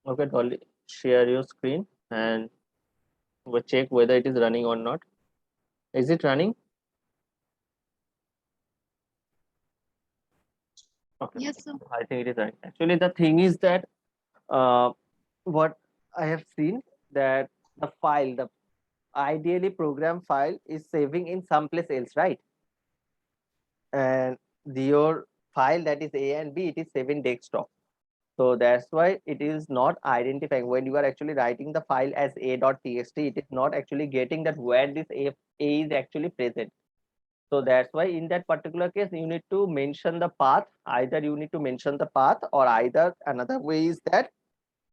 Okay, Dolly, share your screen and we'll check whether it is running or not. Is it running? Okay, Yes, sir. I think it is running. Actually, the thing is that uh, what I have seen that the file, the ideally program file is saving in some place else, right? And your file that is A and B, it is saving desktop. So that's why it is not identifying when you are actually writing the file as a.txt, it is not actually getting that where this A is actually present. So that's why in that particular case, you need to mention the path. Either you need to mention the path, or either another way is that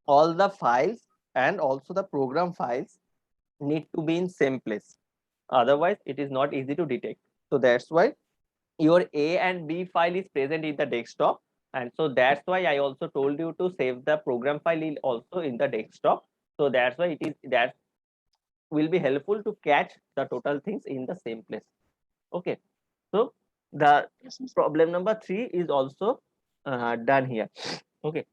all the files and also the program files need to be in same place. Otherwise, it is not easy to detect. So that's why your A and B file is present in the desktop. And so that's why I also told you to save the program file also in the desktop. So that's why it is that will be helpful to catch the total things in the same place. Okay. So the Yes, sir. problem number 3 is also done here. Okay.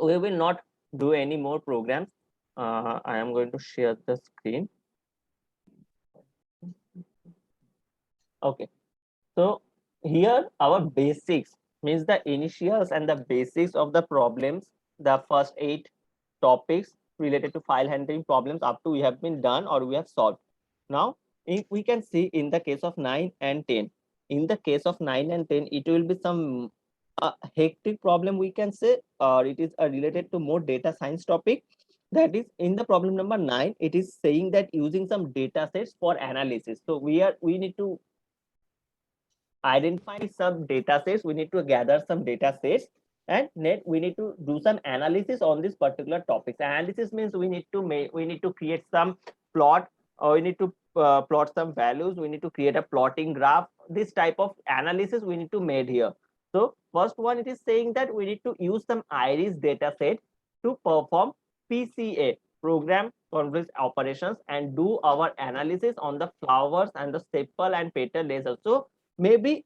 We will not do any more programs. I am going to share the screen. Okay. So here our basics means the initials and the basics of the problems, the first 8 topics related to file handling problems up to we have been done or we have solved. Now, if we can see in the case of 9 and 10, in the case of 9 and 10, it will be some hectic problem we can say, or it is related to more data science topic. That is in the problem number 9, it is saying that using some data sets for analysis. So we need to identify some data sets, we need to gather some data sets, and then we need to do some analysis on this particular topics. Analysis means we need to create some plot, or we need to plot some values, we need to create a plotting graph. This type of analysis we need to made here. So first one, it is saying that we need to use some iris data set to perform PCA, program convergence operations, and do our analysis on the flowers and the sepal and petal layers. So maybe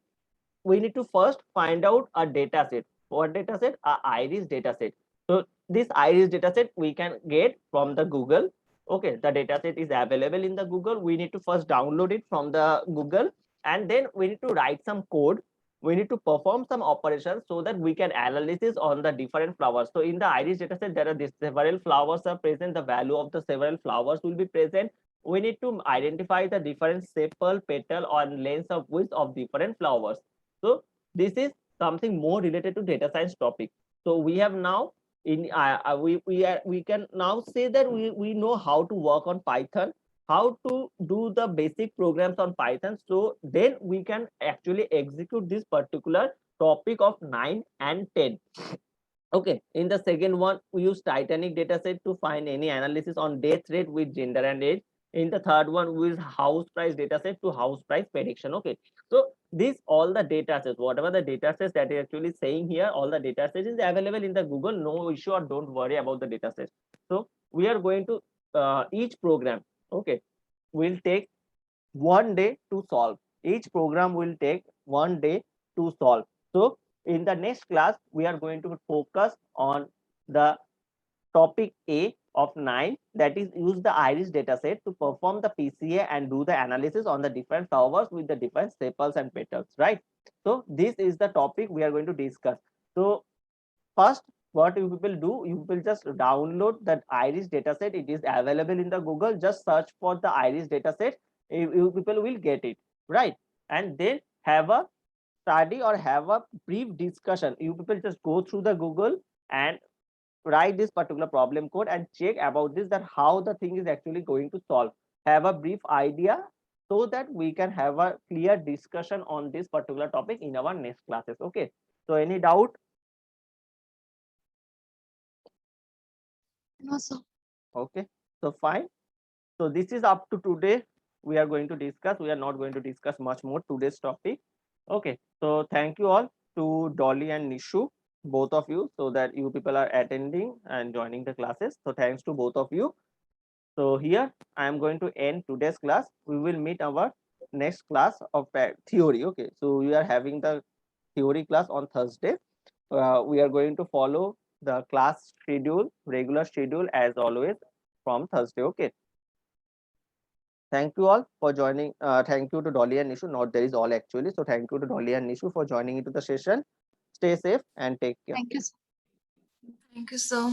we need to first find out a data set. What data set? A iris data set. So this iris data set we can get from the Google. Okay, the data set is available in the Google. We need to first download it from the Google, and then we need to write some code. We need to perform some operations so that we can analysis on the different flowers. So in the iris data set, there are these several flowers are present. The value of the several flowers will be present. We need to identify the different sepal, petal, or length of width of different flowers. So this is something more related to data science topic. So we have now we can now say that we know how to work on Python, how to do the basic programs on Python. So then we can actually execute this particular topic of 9 and 10. Okay, in the second one, we use Titanic dataset to find any analysis on death rate with gender and age. In the third one, we use house price dataset to house price prediction. Okay, so these all the datasets, whatever the datasets that is actually saying here, all the datasets is available in the Google. No issue, or don't worry about the datasets. So we are going to each program. Okay, will take 1 day to solve. Each program will take 1 day to solve. So in the next class, we are going to focus on the topic A of 9, that is use the iris dataset to perform the PCA and do the analysis on the different flowers with the different sepals and petals, right? So this is the topic we are going to discuss. So first, what you will do, you will just download that iris dataset. It is available in the Google. Just search for the iris dataset. You people will get it, right? And then have a study or have a brief discussion. You people just go through the Google and write this particular problem code and check about this, that how the thing is actually going to solve. Have a brief idea so that we can have a clear discussion on this particular topic in our next classes. Okay. So any doubt? No, sir. Okay. So fine. So this is up to today. We are going to discuss. We are not going to discuss much more today's topic. Okay. So thank you all to Dolly and Nishu, both of you, so that you people are attending and joining the classes. So thanks to both of you. So here I am going to end today's class. We will meet our next class of theory. Okay. So we are having the theory class on Thursday. We are going to follow the class schedule, regular schedule as always from Thursday. Okay. Thank you all for joining. Thank you to Dolly and Nishu. Not there is all actually. So thank you to Dolly and Nishu for joining into the session. Stay safe and take care. Thank you. Thank you, sir.